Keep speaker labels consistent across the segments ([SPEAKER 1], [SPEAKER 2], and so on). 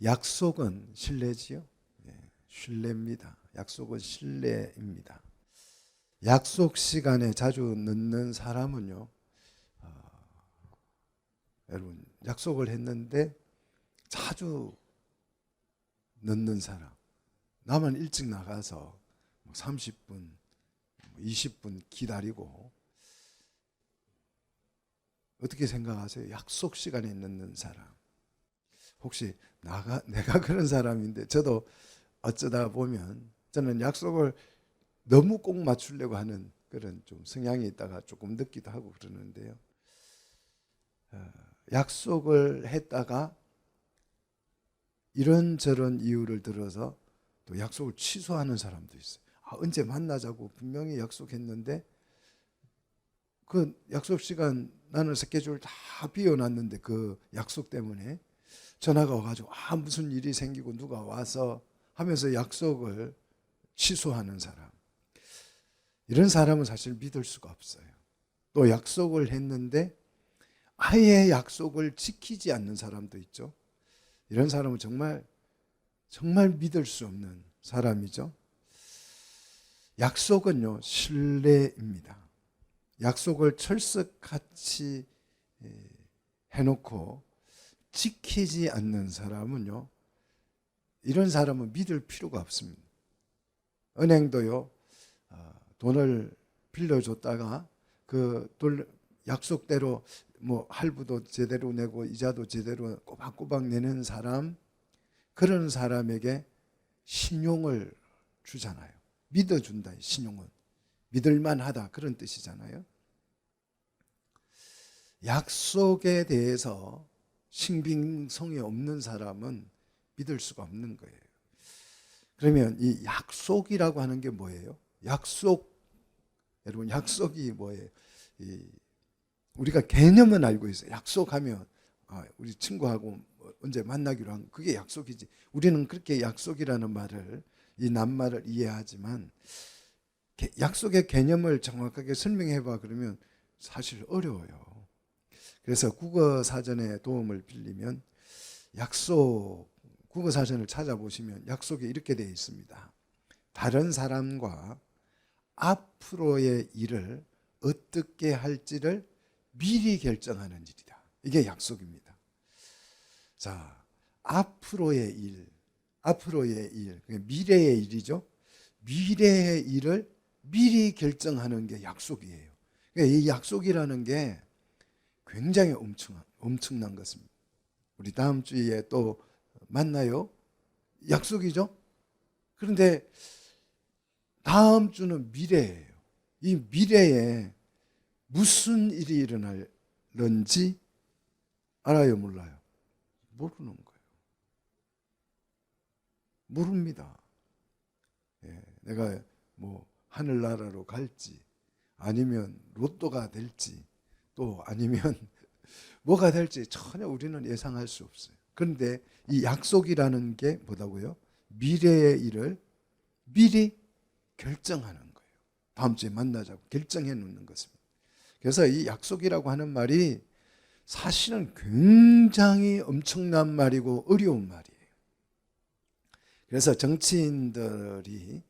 [SPEAKER 1] 약속은 신뢰지요. 신뢰입니다. 약속은 신뢰입니다. 약속 시간에 자주 늦는 사람은요, 여러분 약속을 했는데 자주 늦는 사람, 나만 일찍 나가서 30분, 20분 기다리고, 어떻게 생각하세요? 약속 시간에 늦는 사람. 혹시 내가 그런 사람인데, 저도 어쩌다 보면 저는 약속을 너무 꼭 맞추려고 하는 그런 좀 성향이 있다가 조금 늦기도 하고 그러는데요. 약속을 했다가 이런저런 이유를 들어서 또 약속을 취소하는 사람도 있어요. 언제 만나자고 분명히 약속했는데 그 약속 시간 나는 스케줄 다 비워놨는데 그 약속 때문에 전화가 와가지고 무슨 일이 생기고 누가 와서 하면서 약속을 취소하는 사람. 이런 사람은 사실 믿을 수가 없어요. 또 약속을 했는데 아예 약속을 지키지 않는 사람도 있죠. 이런 사람은 정말 믿을 수 없는 사람이죠. 약속은요, 신뢰입니다. 약속을 철석같이 해놓고 지키지 않는 사람은요, 이런 사람은 믿을 필요가 없습니다. 은행도요, 돈을 빌려줬다가 그 약속대로 뭐 할부도 제대로 내고 이자도 제대로 꼬박꼬박 내는 사람, 그런 사람에게 신용을 주잖아요. 믿어준다. 신용은 믿을만하다, 그런 뜻이잖아요. 약속에 대해서 신빙성이 없는 사람은 믿을 수가 없는 거예요. 그러면 이 약속이라고 하는 게 뭐예요? 여러분 약속이 뭐예요? 우리가 개념은 알고 있어요. 약속하면 우리 친구하고 언제 만나기로 한 그게 약속이지. 우리는 그렇게 약속이라는 말을, 이 낱말을 이해하지만 약속의 개념을 정확하게 설명해 봐 그러면 사실 어려워요. 그래서 국어사전의 도움을 빌리면 국어사전을 찾아보시면 약속에 이렇게 되어 있습니다. 다른 사람과 앞으로의 일을 어떻게 할지를 미리 결정하는 일이다. 이게 약속입니다. 자, 앞으로의 일, 미래의 일이죠. 미래의 일을 미리 결정하는 게 약속이에요. 그러니까 이 약속이라는 게 굉장히 엄청난 것입니다. 우리 다음 주에 또 만나요. 약속이죠. 그런데 다음 주는 미래예요. 이 미래에 무슨 일이 일어날는지 알아요, 몰라요? 모르는 거예요. 모릅니다. 내가 뭐 하늘나라로 갈지, 아니면 로또가 될지, 또 아니면 뭐가 될지 전혀 우리는 예상할 수 없어요. 그런데 이 약속이라는 게 뭐다고요? 미래의 일을 미리 결정하는 거예요. 다음 주에 만나자고 결정해 놓는 것입니다. 그래서 이 약속이라고 하는 말이 사실은 굉장히 엄청난 말이고 어려운 말이에요. 그래서 정치인들이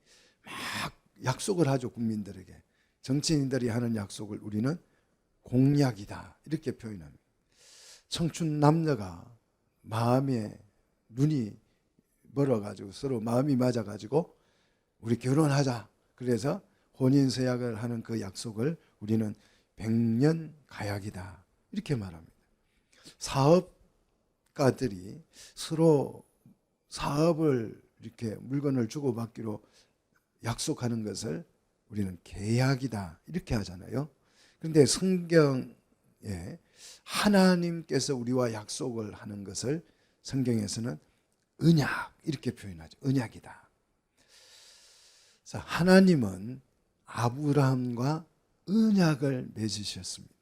[SPEAKER 1] 막 약속을 하죠, 국민들에게. 정치인들이 하는 약속을 우리는 공약이다, 이렇게 표현합니다. 청춘 남녀가 마음에 눈이 멀어가지고 서로 마음이 맞아가지고 우리 결혼하자, 그래서 혼인서약을 하는 그 약속을 우리는 100년 가약이다, 이렇게 말합니다. 사업가들이 서로 사업을 이렇게 물건을 주고받기로 약속하는 것을 우리는 계약이다, 이렇게 하잖아요. 그런데 성경에 하나님께서 우리와 약속을 하는 것을 성경에서는 언약, 이렇게 표현하죠. 언약이다. 자, 하나님은 아브라함과 언약을 맺으셨습니다.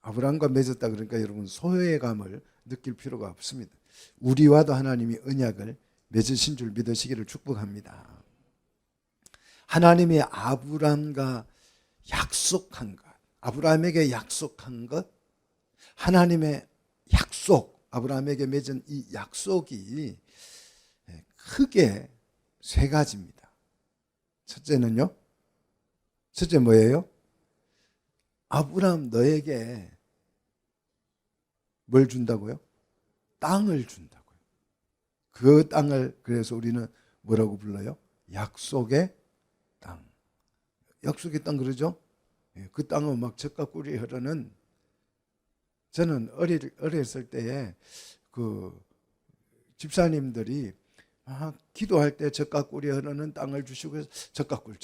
[SPEAKER 1] 아브라함과 맺었다 그러니까 여러분 소외감을 느낄 필요가 없습니다. 우리와도 하나님이 언약을 맺으신 줄 믿으시기를 축복합니다. 하나님이 아브라함과 약속한 것, 아브라함에게 약속한 것, 하나님의 약속, 아브라함에게 맺은 이 약속이 크게 세 가지입니다. 첫째는요, 첫째 뭐예요? 아브라함 너에게 뭘 준다고요? 땅을 준다고요. 그 땅을 그래서 우리는 뭐라고 불러요? 약속의 땅. 약속의 땅 그러죠? 그 땅은 막 젖과 꿀이 흐르는, 저는 어렸을 때에 그 집사님들이 기도할 때 젖과 꿀이 흐르는 땅을 주시고 젖과 꿀,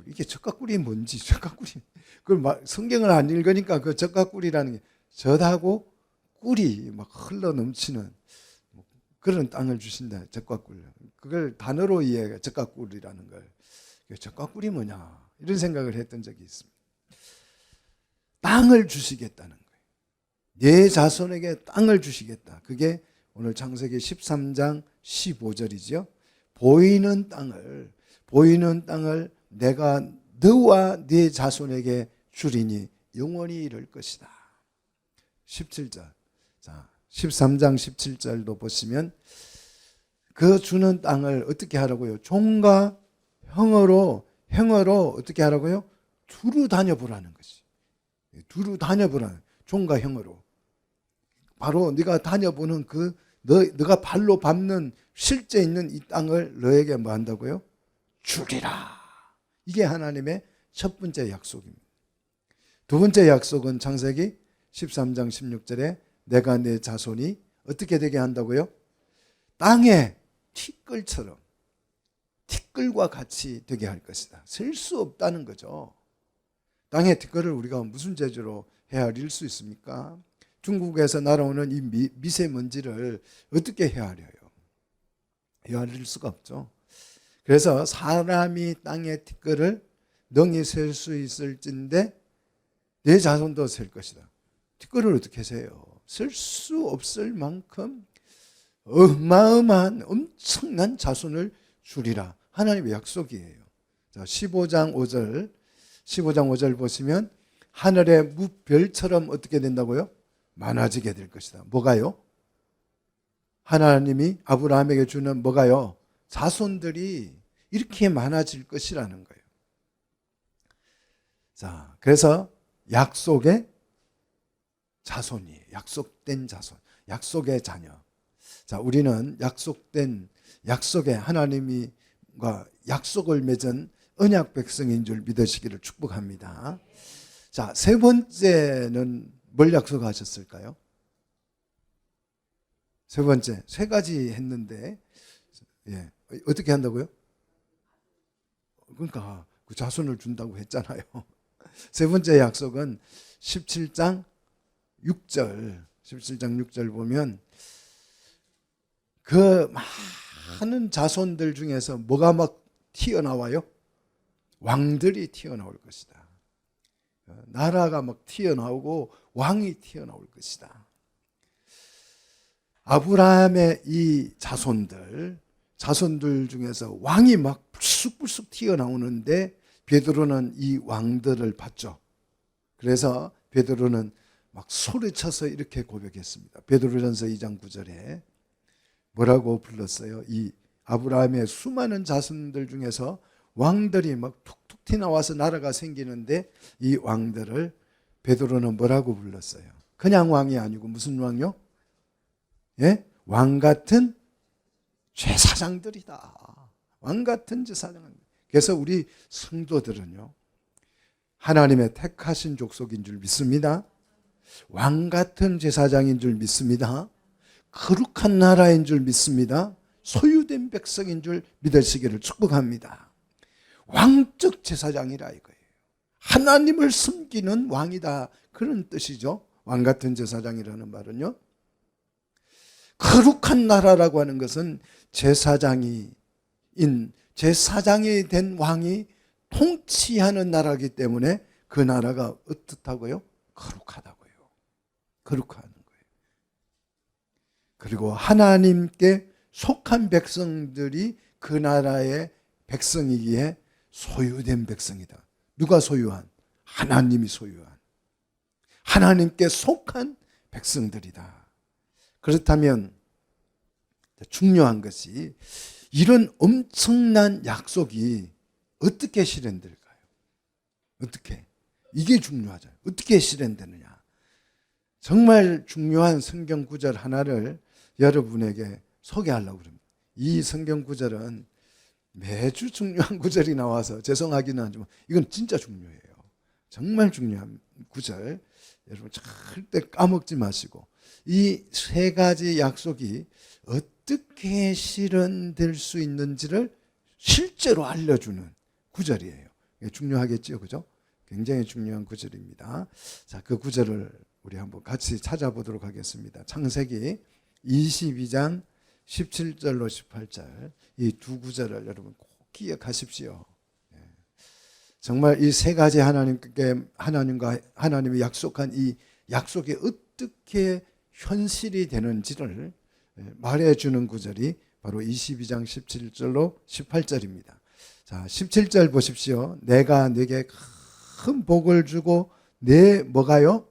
[SPEAKER 1] 이게 젖과 꿀이 뭔지, 젖과 꿀이 그걸 성경을 안 읽으니까 그 젖과 꿀이라는 게 젖하고 꿀이 막 흘러 넘치는 그런 땅을 주신다. 젖과 꿀. 그걸 단어로 이해해. 젖과 꿀이라는 걸. 젖과 꿀이 뭐냐 이런 생각을 했던 적이 있습니다. 땅을 주시겠다는 거예요. 내 자손에게 땅을 주시겠다. 그게 오늘 창세기 13장 15절이죠. 보이는 땅을 내가 너와 네 자손에게 주리니 영원히 이를 것이다. 17절. 자, 13장 17절도 보시면 그 주는 땅을 어떻게 하라고요? 종과 형어로 어떻게 하라고요? 두루 다녀보라는 것이. 두루 다녀보라는, 종과 형어로. 바로 네가 다녀보는 그 너가 발로 밟는 실제 있는 이 땅을 너에게 뭐 한다고요? 주리라. 이게 하나님의 첫 번째 약속입니다. 두 번째 약속은 창세기 13장 16절에 내가 내 자손이 어떻게 되게 한다고요? 땅에 티끌과 같이 되게 할 것이다. 셀 수 없다는 거죠. 땅의 티끌을 우리가 무슨 재주로 헤아릴 수 있습니까? 중국에서 날아오는 이 미세먼지를 어떻게 헤아려요? 헤아릴 수가 없죠. 그래서 사람이 땅의 티끌을 능히 셀 수 있을진데 내 자손도 셀 것이다. 티끌을 어떻게 세요? 셀 수 없을 만큼 어마어마한 엄청난 자손을 주리라. 하나님의 약속이에요. 자, 15장 5절 보시면 하늘의 무별처럼 어떻게 된다고요? 많아지게 될 것이다. 뭐가요? 하나님이 아브라함에게 주는 뭐가요? 자손들이 이렇게 많아질 것이라는 거예요. 자, 그래서 약속의 자손이에요. 약속된 자손, 약속의 자녀. 자, 우리는 약속의 하나님과 약속을 맺은 언약 백성인 줄 믿으시기를 축복합니다. 자, 세 번째는 뭘 약속하셨을까요? 세 번째, 세 가지 했는데, 어떻게 한다고요? 그러니까 그 자손을 준다고 했잖아요. 세 번째 약속은 17장 6절 보면 그 많은 자손들 중에서 뭐가 막 튀어나와요? 왕들이 튀어나올 것이다. 나라가 막 튀어나오고 왕이 튀어나올 것이다. 아브라함의 이 자손들 중에서 왕이 막 불쑥불쑥 튀어나오는데 베드로는 이 왕들을 봤죠. 그래서 베드로는 막 소리쳐서 이렇게 고백했습니다. 베드로전서 2장 9절에 뭐라고 불렀어요? 이 아브라함의 수많은 자손들 중에서 왕들이 막 툭툭 튀어나와서 나라가 생기는데 이 왕들을 베드로는 뭐라고 불렀어요? 그냥 왕이 아니고 무슨 왕이요? 왕 같은 제사장들이다. 왕 같은 제사장. 그래서 우리 성도들은요, 하나님의 택하신 족속인 줄 믿습니다. 왕 같은 제사장인 줄 믿습니다. 거룩한 나라인 줄 믿습니다. 소유된 백성인 줄 믿으시기를 축복합니다. 왕적 제사장이라 이거예요. 하나님을 섬기는 왕이다. 그런 뜻이죠. 왕 같은 제사장이라는 말은요. 거룩한 나라라고 하는 것은 제사장이 된 왕이 통치하는 나라이기 때문에 그 나라가 어떻다고요? 거룩하다고요. 거룩한 거예요. 그리고 하나님께 속한 백성들이 그 나라의 백성이기에 소유된 백성이다. 누가 소유한? 하나님이 소유한, 하나님께 속한 백성들이다. 그렇다면 중요한 것이 이런 엄청난 약속이 어떻게 실현될까요? 어떻게? 이게 중요하죠. 어떻게 실현되느냐? 정말 중요한 성경 구절 하나를 여러분에게 소개하려고 합니다. 이 성경 구절은 매주 중요한 구절이 나와서 죄송하기는 하지만 이건 진짜 중요해요. 정말 중요한 구절. 여러분 절대 까먹지 마시고 이 세 가지 약속이 어떻게 실현될 수 있는지를 실제로 알려주는 구절이에요. 중요하겠죠, 그죠? 굉장히 중요한 구절입니다. 자, 그 구절을 우리 한번 같이 찾아보도록 하겠습니다. 창세기 22장 17절로 18절 이 두 구절을 여러분 꼭 기억하십시오. 정말 이 세 가지 하나님이 약속한 이 약속이 어떻게 현실이 되는지를 말해주는 구절이 바로 22장 17절로 18절입니다. 자, 17절 보십시오. 내가 네게 큰 복을 주고 내 뭐가요?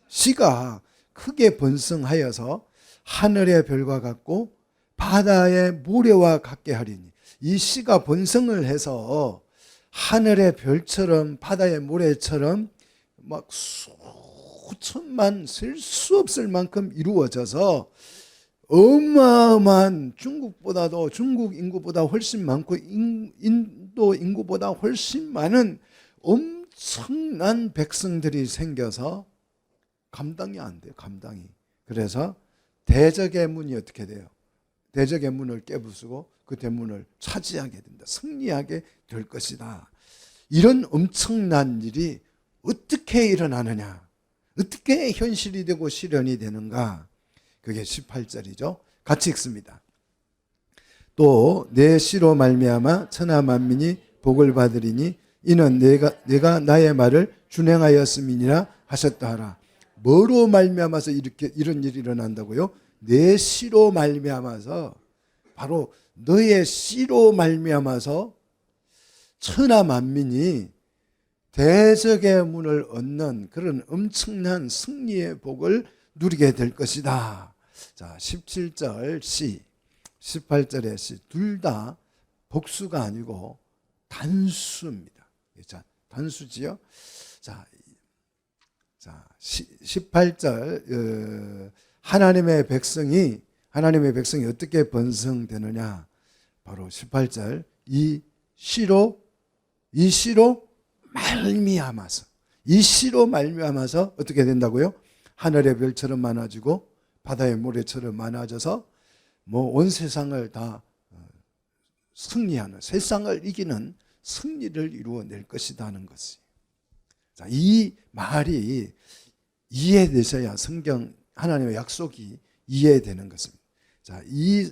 [SPEAKER 1] 씨가 크게 번성하여서 하늘의 별과 같고 바다의 모래와 같게 하리니. 이 씨가 번성을 해서 하늘의 별처럼 바다의 모래처럼 막 수천만 셀 수 없을 만큼 이루어져서 어마어마한 중국 인구보다 훨씬 많고 인도 인구보다 훨씬 많은 엄청난 백성들이 생겨서 감당이 안 돼요. 감당이. 그래서 대적의 문이 어떻게 돼요? 대적의 문을 깨부수고 그 대문을 차지하게 된다. 승리하게 될 것이다. 이런 엄청난 일이 어떻게 일어나느냐? 어떻게 현실이 되고 실현이 되는가? 그게 18절이죠. 같이 읽습니다. 또 내 씨로 말미암아 천하 만민이 복을 받으리니 이는 내가 나의 말을 준행하였음이니라 하셨다 하라. 뭐로 말미암아서 이런 일이 일어난다고요? 내 씨로 말미암아서, 바로 너의 씨로 말미암아서 천하 만민이 대적의 문을 얻는 그런 엄청난 승리의 복을 누리게 될 것이다. 자, 17절 씨, 18절의 씨, 둘 다 복수가 아니고 단수입니다. 자, 단수지요. 자, 18절 하나님의 백성이 어떻게 번성되느냐? 바로 18절 이 씨로 말미암아서 어떻게 된다고요? 하늘의 별처럼 많아지고 바다의 모래처럼 많아져서 온 세상을 다 승리하는, 세상을 이기는 승리를 이루어낼 것이다 하는 것이. 자, 이 말이 이해되셔야 성경 하나님의 약속이 이해되는 것입니다. 자, 이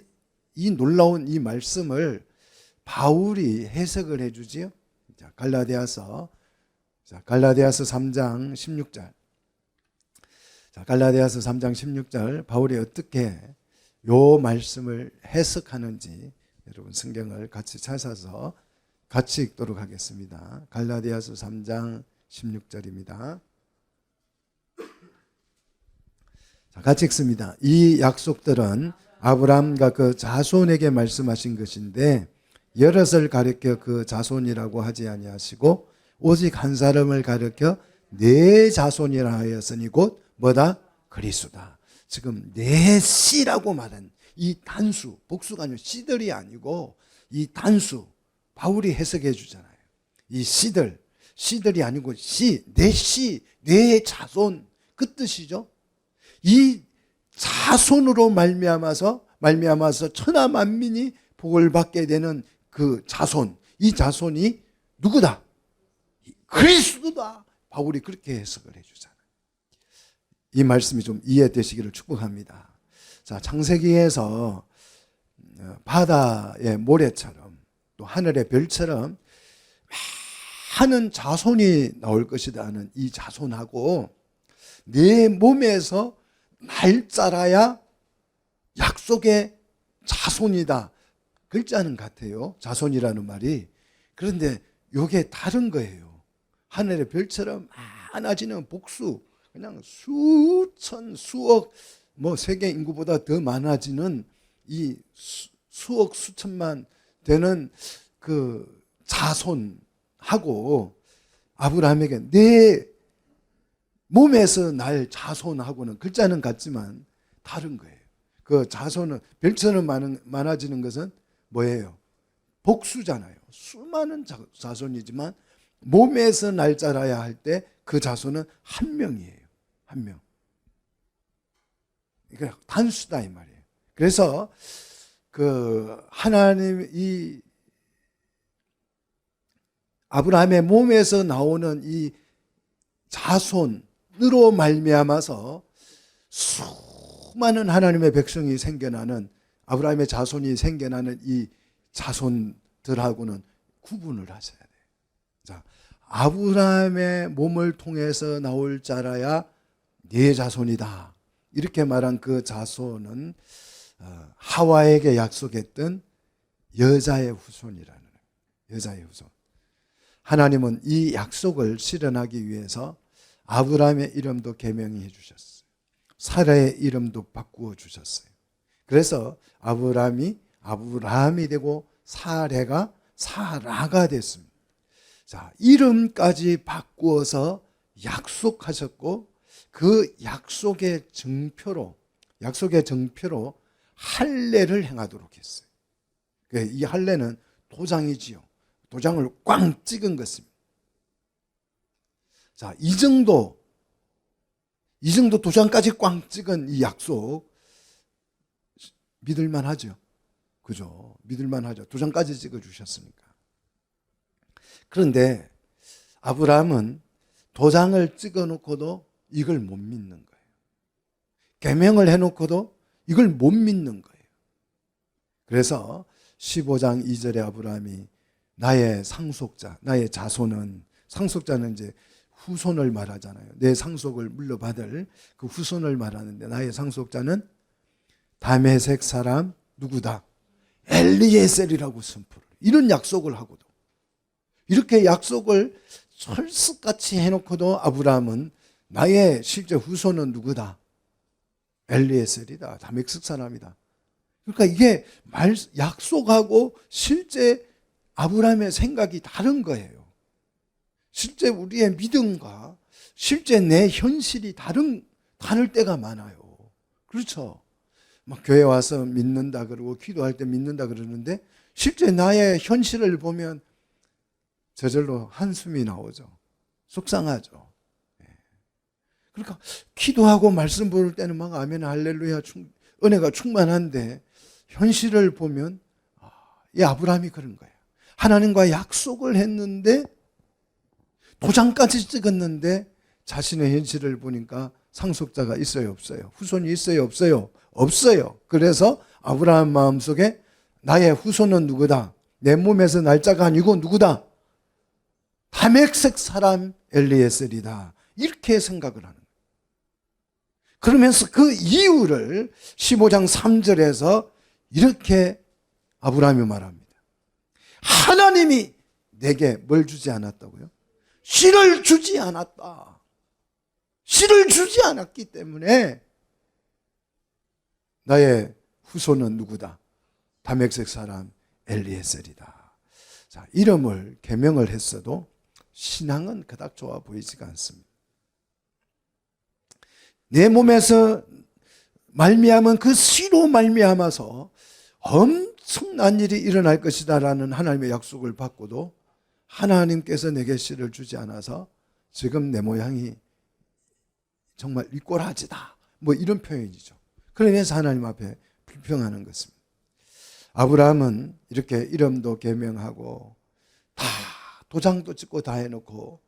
[SPEAKER 1] 놀라운 이 말씀을 바울이 해석을 해주지요. 자, 갈라디아서 3장 16절. 자, 갈라디아서 3장 16절 바울이 어떻게 요 말씀을 해석하는지 여러분 성경을 같이 찾아서 같이 읽도록 하겠습니다. 갈라디아서 3장 16절입니다. 자, 같이 읽습니다. 이 약속들은 아브라함과 그 자손에게 말씀하신 것인데 여럿을 가리켜 그 자손이라고 하지 아니하시고 오직 한 사람을 가리켜 내 자손이라 하였으니 곧 뭐다? 그리스도다. 지금 내 씨라고 말한 이 단수, 복수가 아니고 씨들이 아니고 이 단수, 바울이 해석해 주잖아요. 이 씨들이 아니고 내 자손, 그 뜻이죠. 이 자손으로 말미암아서 천하 만민이 복을 받게 되는 그 자손, 이 자손이 누구다? 그리스도다. 바울이 그렇게 해석을 해주잖아요. 이 말씀이 좀 이해되시기를 축복합니다. 자, 창세기에서 바다의 모래처럼 또 하늘의 별처럼 많은 자손이 나올 것이다 하는 이 자손하고 내 몸에서 날짜라야 약속의 자손이다. 글자는 같아요. 자손이라는 말이. 그런데 이게 다른 거예요. 하늘의 별처럼 많아지는 복수, 그냥 수천 수억 세계 인구보다 더 많아지는 이 수억 수천만 되는 그 자손하고 아브라함에게 내 몸에서 날 자손하고는 글자는 같지만 다른 거예요. 그 자손은 별처럼 많아지는 것은 뭐예요? 복수잖아요. 수많은 자손이지만 몸에서 날 자라야 할 때 그 자손은 한 명이에요. 한 명. 그러니까 단수다 이 말이에요. 그래서 그 하나님 이 아브라함의 몸에서 나오는 이 자손으로 말미암아서 수많은 하나님의 백성이 생겨나는, 아브라함의 자손이 생겨나는 이 자손들하고는 구분을 하셔야 돼요. 자, 아브라함의 몸을 통해서 나올 자라야 네 자손이다. 이렇게 말한 그 자손은 하와에게 약속했던 여자의 후손이라는 거예요. 여자의 후손. 하나님은 이 약속을 실현하기 위해서 아브라함의 이름도 개명해 주셨어요. 사라의 이름도 바꾸어 주셨어요. 그래서 아브라함이 되고 사라가 사라가 됐습니다. 자, 이름까지 바꾸어서 약속하셨고 그 약속의 증표로 할례를 행하도록 했어요. 이 할례는 도장이지요. 도장을 꽝 찍은 것입니다. 자, 이 정도 도장까지 꽝 찍은 이 약속 믿을만 하죠. 그죠? 믿을만 하죠. 도장까지 찍어 주셨으니까. 그런데 아브라함은 도장을 찍어 놓고도 이걸 못 믿는 거예요. 계명을 해 놓고도 이걸 못 믿는 거예요. 그래서 15장 2절에 아브라함이 나의 상속자, 나의 자손은, 상속자는 이제 후손을 말하잖아요. 내 상속을 물려받을 그 후손을 말하는데 나의 상속자는 다메섹 사람 누구다? 엘리에셀이라고 선포를. 이런 약속을 하고도, 이렇게 약속을 철석같이 해놓고도 아브라함은 나의 실제 후손은 누구다? 엘리에셀이다. 다메섹 사람이다. 그러니까 이게 약속하고 실제 아브라함의 생각이 다른 거예요. 실제 우리의 믿음과 실제 내 현실이 다를 때가 많아요. 그렇죠? 막 교회 와서 믿는다 그러고 기도할 때 믿는다 그러는데 실제 나의 현실을 보면 저절로 한숨이 나오죠. 속상하죠. 그러니까 기도하고 말씀 부를 때는 막 아멘 할렐루야 은혜가 충만한데 현실을 보면 이 아브라함이 그런 거예요. 하나님과 약속을 했는데 도장까지 찍었는데 자신의 현실을 보니까 상속자가 있어요, 없어요? 후손이 있어요, 없어요? 없어요. 그래서 아브라함 마음속에 나의 후손은 누구다? 내 몸에서 날짜가 아니고 누구다? 다메섹 사람 엘리에셀이다. 이렇게 생각을 하는 거예요. 그러면서 그 이유를 15장 3절에서 이렇게 아브라함이 말합니다. 하나님이 내게 뭘 주지 않았다고요? 씨를 주지 않았다. 씨를 주지 않았기 때문에 나의 후손은 누구다? 다메섹 사람 엘리에셀이다. 자, 이름을 개명을 했어도 신앙은 그닥 좋아 보이지가 않습니다. 내 몸에서 말미암은 그 씨로 말미암아서 엄청난 일이 일어날 것이다라는 하나님의 약속을 받고도 하나님께서 내게 씨를 주지 않아서 지금 내 모양이 정말 윗꼬라지다. 이런 표현이죠. 그러면서 하나님 앞에 불평하는 것입니다. 아브라함은 이렇게 이름도 개명하고 다 도장도 찍고 다 해놓고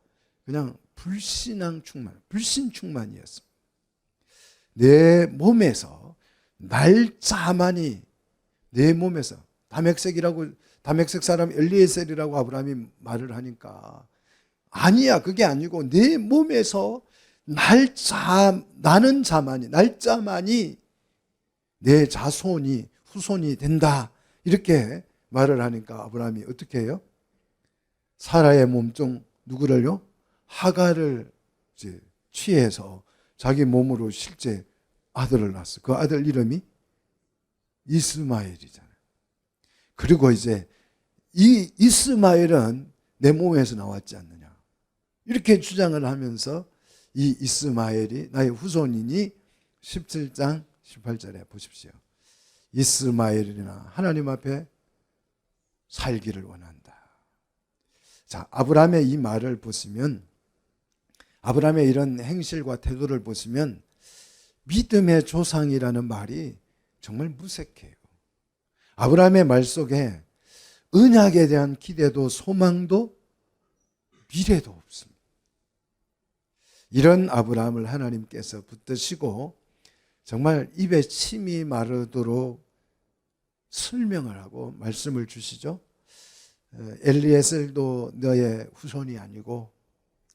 [SPEAKER 1] 그냥 불신 충만이었습니다. 내 몸에서 날짜만이 내 몸에서 다메섹 사람 엘리에셀이라고 아브라함이 말을 하니까 아니야, 그게 아니고 내 몸에서 나는 자만이, 날짜만이 내 자손이 후손이 된다. 이렇게 말을 하니까 아브라함이 어떻게 해요? 사라의 몸 중 누구를요? 하갈을 이제 취해서 자기 몸으로 실제 아들을 낳았어. 그 아들 이름이 이스마엘이잖아요. 그리고 이제 이 이스마엘은 내 몸에서 나왔지 않느냐, 이렇게 주장을 하면서 이 이스마엘이 나의 후손이니 17장 18절에 보십시오. 이스마엘이나 하나님 앞에 살기를 원한다. 자, 아브라함의 이 말을 보시면, 아브라함의 이런 행실과 태도를 보시면 믿음의 조상이라는 말이 정말 무색해요. 아브라함의 말 속에 언약에 대한 기대도 소망도 미래도 없습니다. 이런 아브라함을 하나님께서 붙드시고 정말 입에 침이 마르도록 설명을 하고 말씀을 주시죠. 엘리에셀도 너의 후손이 아니고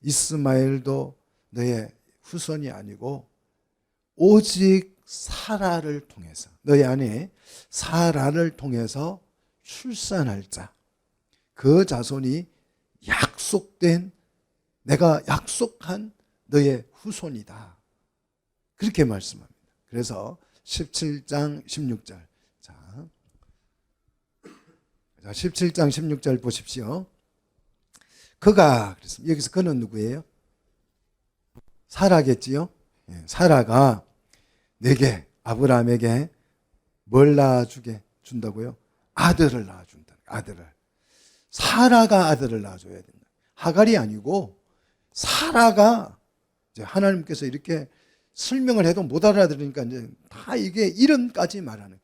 [SPEAKER 1] 이스마엘도 너의 후손이 아니고 오직 사라를 통해서, 너희 안에 사라를 통해서 출산할 자, 그 자손이 약속된, 내가 약속한 너의 후손이다, 그렇게 말씀합니다. 그래서 17장 16절, 자 17장 16절 보십시오. 그가, 여기서 그는 누구예요? 사라겠지요. 사라가 내게, 아브라함에게 뭘 낳아주게 준다고요? 아들을 낳아준다. 아들을. 사라가 아들을 낳아줘야 된다. 하갈이 아니고 사라가, 이제 하나님께서 이렇게 설명을 해도 못 알아들으니까 이제 다 이게 이름까지 말하는,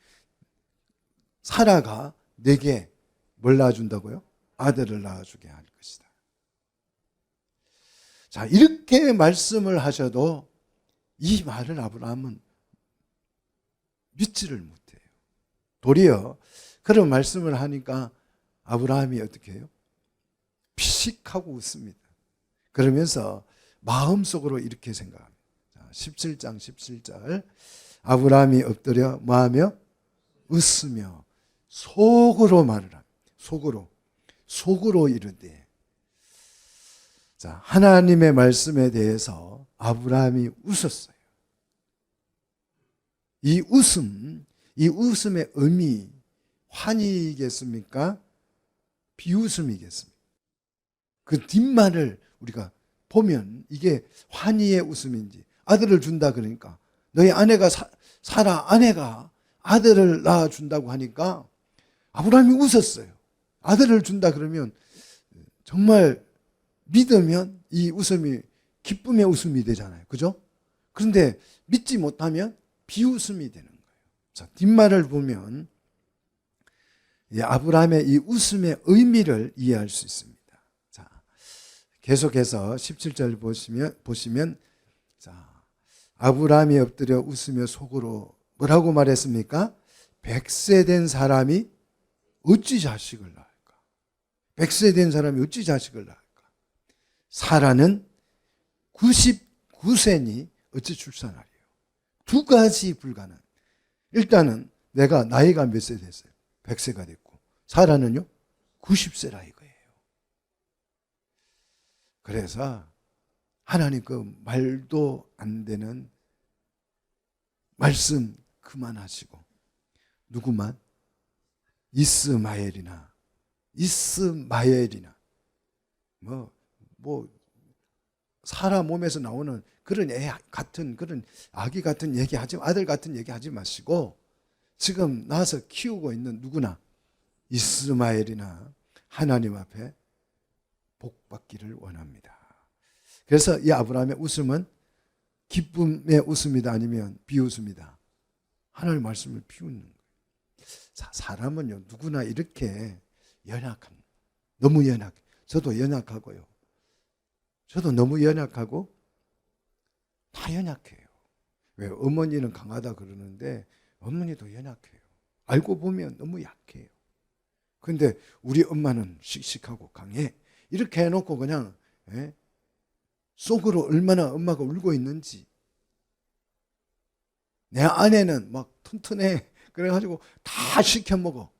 [SPEAKER 1] 사라가 내게 뭘 낳아준다고요? 아들을 낳아주게 할 것이다. 자, 이렇게 말씀을 하셔도 이 말을 아브라함은 믿지를 못해요. 도리어 그런 말씀을 하니까 아브라함이 어떻게 해요? 피식하고 웃습니다. 그러면서 마음속으로 이렇게 생각합니다. 자, 17장 17절, 아브라함이 엎드려 뭐하며? 웃으며 속으로 말을 합니다. 속으로 이르되. 자, 하나님의 말씀에 대해서 아브라함이 웃었어요. 이 웃음의 의미, 환희이겠습니까? 비웃음이겠습니까? 그 뒷말을 우리가 보면 이게 환희의 웃음인지, 아들을 준다 그러니까, 너희 아내가 사라 아내가 아들을 낳아준다고 하니까 아브라함이 웃었어요. 아들을 준다 그러면 정말 믿으면 이 웃음이 기쁨의 웃음이 되잖아요. 그죠? 그런데 믿지 못하면 비웃음이 되는 거예요. 자, 뒷말을 보면 아브라함의 이 웃음의 의미를 이해할 수 있습니다. 자, 계속해서 17절 보시면 자, 아브라함이 엎드려 웃으며 속으로 뭐라고 말했습니까? 100세 된 사람이 어찌 자식을 낳을까? 100세 된 사람이 어찌 자식을 낳을까? 사라는 99세니 어찌 출산하리요? 두 가지 불가능. 일단은 내가 나이가 몇 세 됐어요? 100세가 됐고, 사라는요 90세라 이거예요. 그래서 하나님 그 말도 안 되는 말씀 그만하시고, 누구만? 이스마엘이나 뭐 사라 몸에서 나오는 그런 애 같은, 그런 아기 같은 얘기 하지, 아들 같은 얘기 하지 마시고, 지금 나서 키우고 있는 누구나 이스마엘이나 하나님 앞에 복 받기를 원합니다. 그래서 이 아브라함의 웃음은 기쁨의 웃음이다, 아니면 비웃음이다? 하나님의 말씀을 비웃는 거예요. 자, 사람은요 누구나 이렇게 연약합니다. 너무 연약해. 저도 연약하고요. 저도 너무 연약하고 다 연약해요. 왜? 어머니는 강하다 그러는데 어머니도 연약해요. 알고 보면 너무 약해요. 그런데 우리 엄마는 씩씩하고 강해. 이렇게 해놓고 그냥 속으로 얼마나 엄마가 울고 있는지. 내 아내는 막 튼튼해. 그래가지고 다 시켜 먹어.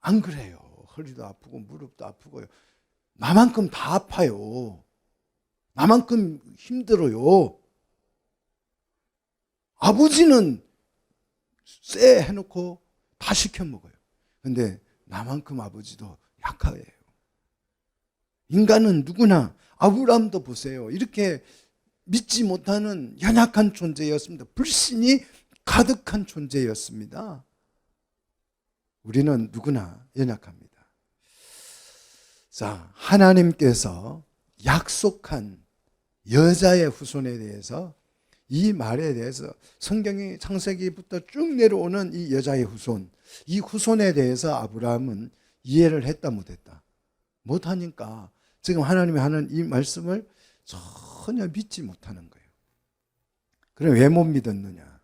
[SPEAKER 1] 안 그래요. 허리도 아프고 무릎도 아프고요. 나만큼 다 아파요. 나만큼 힘들어요. 아버지는 쎄 해놓고 다 시켜 먹어요. 근데 나만큼 아버지도 약해요. 인간은 누구나, 아브라함도 보세요. 이렇게 믿지 못하는 연약한 존재였습니다. 불신이 가득한 존재였습니다. 우리는 누구나 연약합니다. 자, 하나님께서 약속한 여자의 후손에 대해서, 이 말에 대해서 성경이 창세기부터 쭉 내려오는 이 여자의 후손, 이 후손에 대해서 아브라함은 이해를 했다 못했다? 못하니까 지금 하나님이 하는 이 말씀을 전혀 믿지 못하는 거예요. 그럼 왜 못 믿었느냐?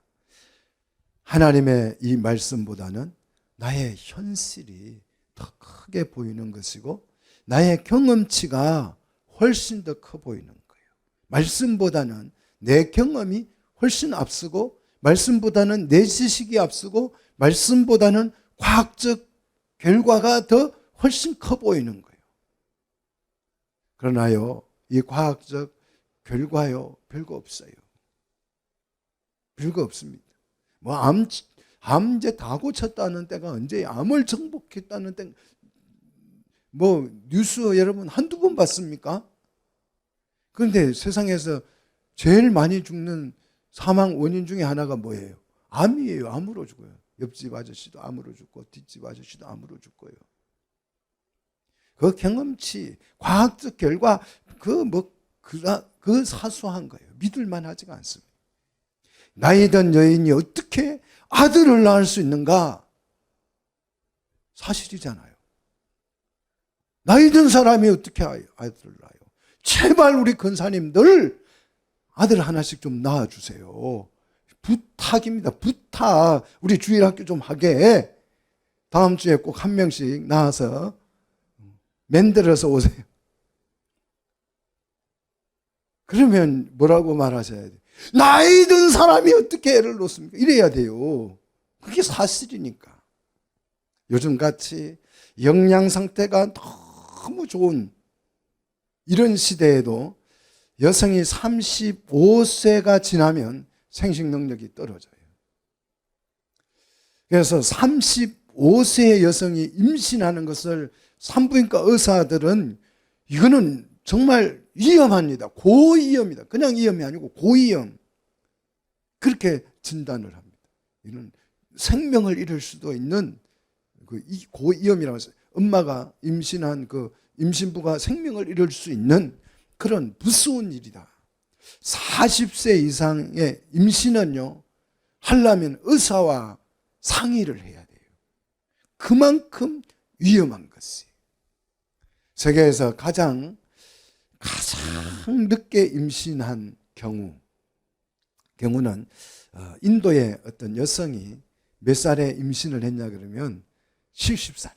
[SPEAKER 1] 하나님의 이 말씀보다는 나의 현실이 더 크게 보이는 것이고 나의 경험치가 훨씬 더 커 보이는 거예요. 말씀보다는 내 경험이 훨씬 앞서고, 말씀보다는 내 지식이 앞서고, 말씀보다는 과학적 결과가 더 훨씬 커 보이는 거예요. 그러나요, 이 과학적 결과요, 별거 없어요. 별거 없습니다. 뭐 암 이제 다 고쳤다는 때가 언제, 암을 정복했다는 때, 뭐 뉴스 여러분 한두 번 봤습니까? 그런데 세상에서 제일 많이 죽는 사망 원인 중에 하나가 뭐예요? 암이에요. 암으로 죽어요. 옆집 아저씨도 암으로 죽고 뒷집 아저씨도 암으로 죽고요. 그 경험치, 과학적 결과, 그 사소한 거예요. 믿을 만하지가 않습니다. 나이든 여인이 어떻게 아들을 낳을 수 있는가? 사실이잖아요. 나이든 사람이 어떻게 아들을 낳아요? 제발 우리 권사님들 아들 하나씩 좀 낳아주세요. 부탁입니다. 부탁. 우리 주일학교 좀 하게. 다음 주에 꼭 한 명씩 낳아서 만들어서 오세요. 그러면 뭐라고 말하셔야 돼요? 나이 든 사람이 어떻게 애를 놓습니까? 이래야 돼요. 그게 사실이니까. 요즘같이 영양 상태가 너무 좋은 이런 시대에도 여성이 35세가 지나면 생식 능력이 떨어져요. 그래서 35세의 여성이 임신하는 것을 산부인과 의사들은 이거는 정말 위험합니다. 고위험이다. 그냥 위험이 아니고 고위험. 그렇게 진단을 합니다. 이는 생명을 잃을 수도 있는 이 고위험이라고 해서 엄마가 임신한 그 임신부가 생명을 잃을 수 있는 그런 무서운 일이다. 40세 이상의 임신은요, 하려면 의사와 상의를 해야 돼요. 그만큼 위험한 것이. 세계에서 가장 늦게 임신한 경우는 인도의 어떤 여성이 몇 살에 임신을 했냐 그러면 70살에.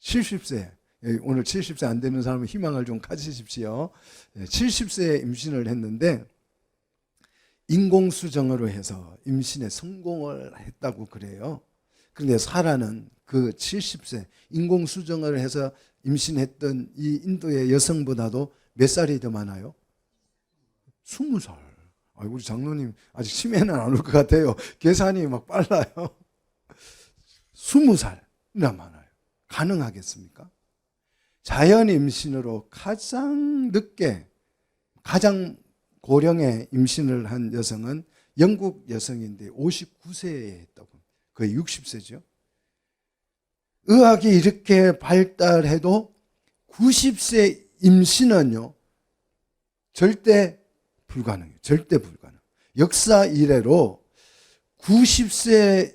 [SPEAKER 1] 70세. 오늘 70세 안 되는 사람은 희망을 좀 가지십시오. 70세에 임신을 했는데 인공수정으로 해서 임신에 성공을 했다고 그래요. 그런데 사라는 그 70세 인공수정을 해서 임신했던 이 인도의 여성보다도 몇 살이 더 많아요? 20살. 우리 장로님 아직 치매는 안 올 것 같아요. 계산이 막 빨라요. 20살이나 많아요. 가능하겠습니까? 자연 임신으로 가장 늦게, 가장 고령의 임신을 한 여성은 영국 여성인데 59세에 했다고. 거의 60세죠. 의학이 이렇게 발달해도 90세 임신은요, 절대 불가능해요. 절대 불가능. 역사 이래로 90세에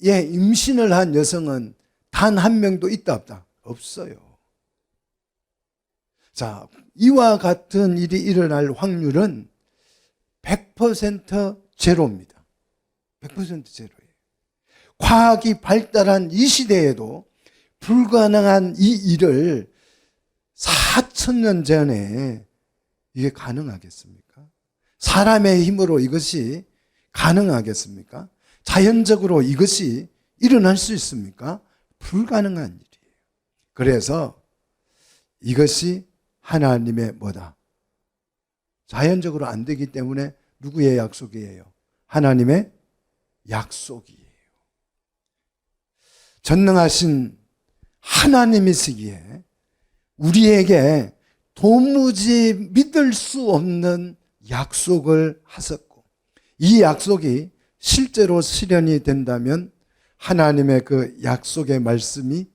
[SPEAKER 1] 임신을 한 여성은 단 한 명도 있다 없다? 없어요. 자, 이와 같은 일이 일어날 확률은 100% 제로입니다. 100% 제로예요. 과학이 발달한 이 시대에도 불가능한 이 일을 4,000년 전에 이게 가능하겠습니까? 사람의 힘으로 이것이 가능하겠습니까? 자연적으로 이것이 일어날 수 있습니까? 불가능한 일이에요. 그래서 이것이 하나님의 뭐다? 자연적으로 안 되기 때문에 누구의 약속이에요? 하나님의 약속이에요. 전능하신 하나님이시기에 우리에게 도무지 믿을 수 없는 약속을 하셨고, 이 약속이 실제로 실현이 된다면 하나님의 그 약속의 말씀이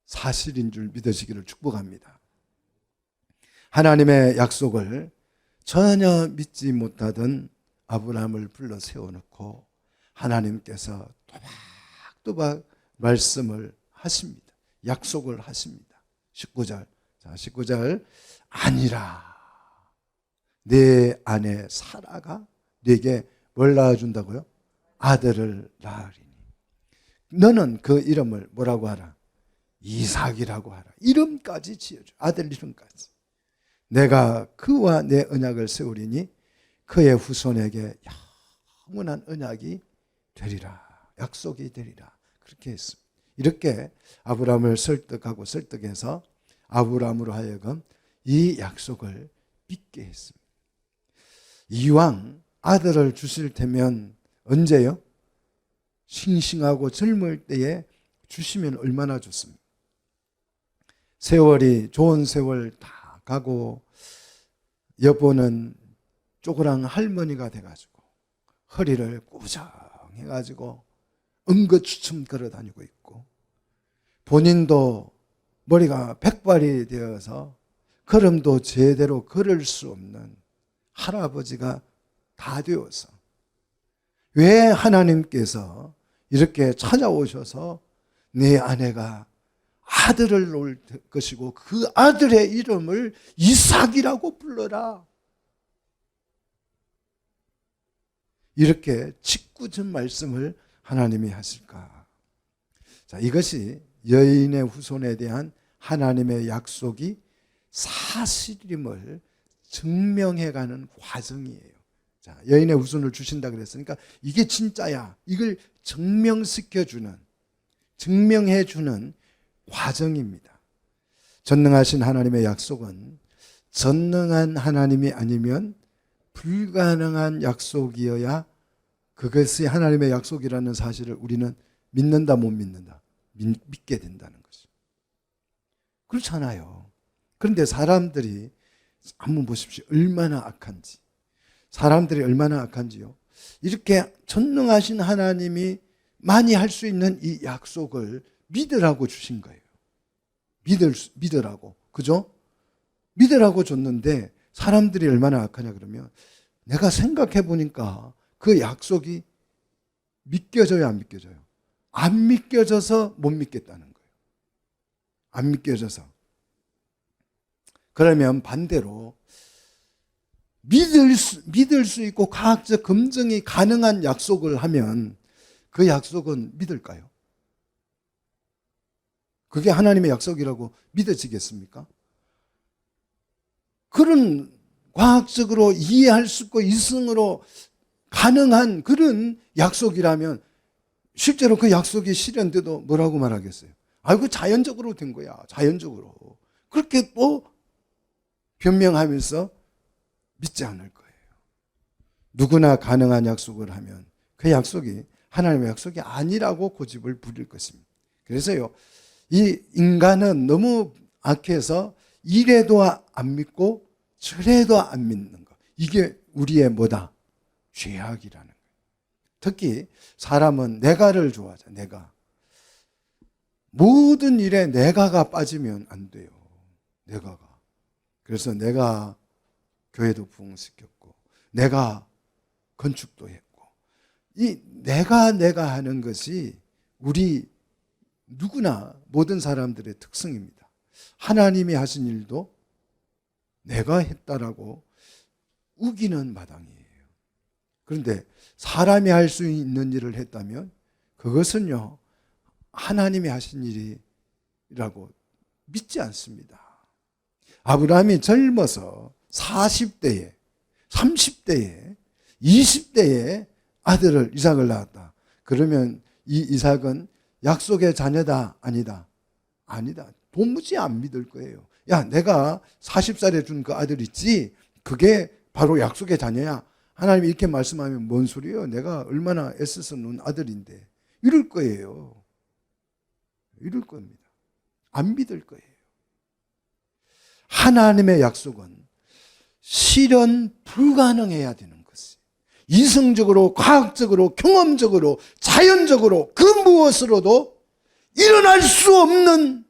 [SPEAKER 1] 사실인 줄 믿으시기를 축복합니다. 하나님의 약속을 전혀 믿지 못하던 아브라함을 불러 세워놓고 하나님께서 또박또박 말씀을 하십니다. 약속을 하십니다. 19절. 자, 19절. 아니라 내 아내 사라가 네게 뭘 낳아준다고요? 아들을 낳으리니 너는 그 이름을 뭐라고 하라? 이삭이라고 하라. 이름까지 지어줘. 아들 이름까지. 내가 그와 내 언약을 세우리니 그의 후손에게 영원한 언약이 되리라. 약속이 되리라. 그렇게 했습니다. 이렇게 아브라함을 설득해서 아브라함으로 하여금 이 약속을 믿게 했습니다. 이왕 아들을 주실 테면 언제요? 싱싱하고 젊을 때에 주시면 얼마나 좋습니까? 세월이 좋은 세월 다 가고 여보는 쪼그랑 할머니가 돼가지고 허리를 꾸정해가지고 엉거추춤 걸어다니고 있고, 본인도 머리가 백발이 되어서 걸음도 제대로 걸을 수 없는 할아버지가 다 되어서 왜 하나님께서 이렇게 찾아오셔서 네 아내가 아들을 낳을 것이고 그 아들의 이름을 이삭이라고 불러라, 이렇게 짓궂은 말씀을 하나님이 하실까? 자, 이것이 여인의 후손에 대한 하나님의 약속이 사실임을 증명해가는 과정이에요. 자, 여인의 후손을 주신다 그랬으니까 이게 진짜야, 이걸 증명해주는 과정입니다. 전능하신 하나님의 약속은 전능한 하나님이 아니면 불가능한 약속이어야 그것이 하나님의 약속이라는 사실을 우리는 믿는다 못 믿는다? 믿게 된다는 것이죠. 그렇잖아요. 그런데 사람들이 한번 보십시오. 얼마나 악한지. 사람들이 얼마나 악한지요. 이렇게 전능하신 하나님이 많이 할 수 있는 이 약속을 믿으라고 주신 거예요. 믿으라고. 그죠? 믿으라고 줬는데 사람들이 얼마나 악하냐 그러면 내가 생각해 보니까 그 약속이 믿겨져요, 안 믿겨져요? 안 믿겨져서 못 믿겠다는 거예요. 안 믿겨져서. 그러면 반대로 믿을 수 있고 과학적 검증이 가능한 약속을 하면 그 약속은 믿을까요? 그게 하나님의 약속이라고 믿어지겠습니까? 그런 과학적으로 이해할 수 있고 이성으로 가능한 그런 약속이라면 실제로 그 약속이 실현돼도 뭐라고 말하겠어요? 아이고 자연적으로 된 거야. 자연적으로. 그렇게 또 변명하면서 믿지 않을 거예요. 누구나 가능한 약속을 하면 그 약속이 하나님의 약속이 아니라고 고집을 부릴 것입니다. 그래서요, 이 인간은 너무 악해서 이래도 안 믿고 저래도 안 믿는 것. 이게 우리의 뭐다? 죄악이라는 거예요. 특히 사람은 내가를 좋아하죠. 내가. 모든 일에 내가가 빠지면 안 돼요. 내가가. 그래서 내가 교회도 부흥시켰고 내가 건축도 했고, 이 내가 하는 것이 우리 누구나 모든 사람들의 특성입니다. 하나님이 하신 일도 내가 했다라고 우기는 마당이에요. 그런데 사람이 할 수 있는 일을 했다면 그것은요, 하나님이 하신 일이라고 믿지 않습니다. 아브라함이 젊어서 40대에 30대에 20대에 아들을 이삭을 낳았다. 그러면 이 이삭은 약속의 자녀다? 아니다? 아니다. 도무지 안 믿을 거예요. 야, 내가 40살에 준 그 아들 있지? 그게 바로 약속의 자녀야. 하나님이 이렇게 말씀하면 뭔 소리예요? 내가 얼마나 애써서 낳은 아들인데. 이럴 거예요. 이럴 겁니다. 안 믿을 거예요. 하나님의 약속은 실현 불가능해야 되는 것이에요. 이성적으로, 과학적으로, 경험적으로, 자연적으로 그 무엇으로도 일어날 수 없는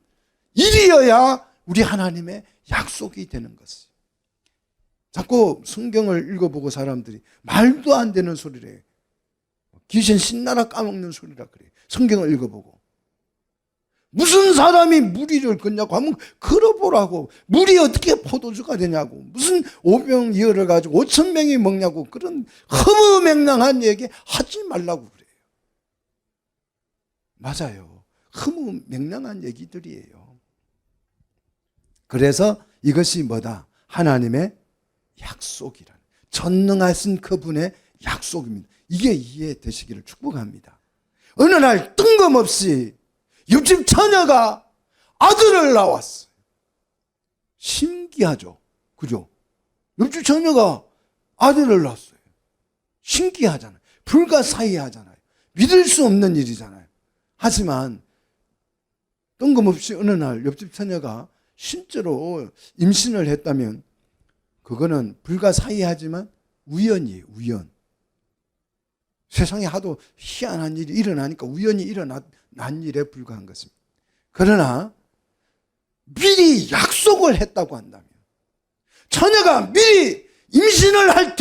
[SPEAKER 1] 일이어야 우리 하나님의 약속이 되는 것이에요. 자꾸 성경을 읽어보고 사람들이 말도 안 되는 소리를 해요. 귀신 신나라 까먹는 소리라 그래요. 성경을 읽어보고. 무슨 사람이 무리를 걷냐고 하면 걸어보라고. 물이 어떻게 포도주가 되냐고. 무슨 오병이어를 가지고 5천 명이 먹냐고. 그런 허무맹랑한 얘기 하지 말라고 그래요. 맞아요. 허무맹랑한 얘기들이에요. 그래서 이것이 뭐다? 하나님의 약속이란, 전능하신 그분의 약속입니다. 이게 이해되시기를 축복합니다. 어느 날 뜬금없이 옆집 처녀가 아들을 낳았어요. 신기하죠? 그죠? 옆집 처녀가 아들을 낳았어요. 신기하잖아요. 불가사의하잖아요. 믿을 수 없는 일이잖아요. 하지만 뜬금없이 어느 날 옆집 처녀가 실제로 임신을 했다면 그거는 불가사의하지만 우연이에요. 우연. 세상에 하도 희한한 일이 일어나니까 우연히 일어난 일에 불과한 것입니다. 그러나 미리 약속을 했다고 한다면, 처녀가 미리 임신을 할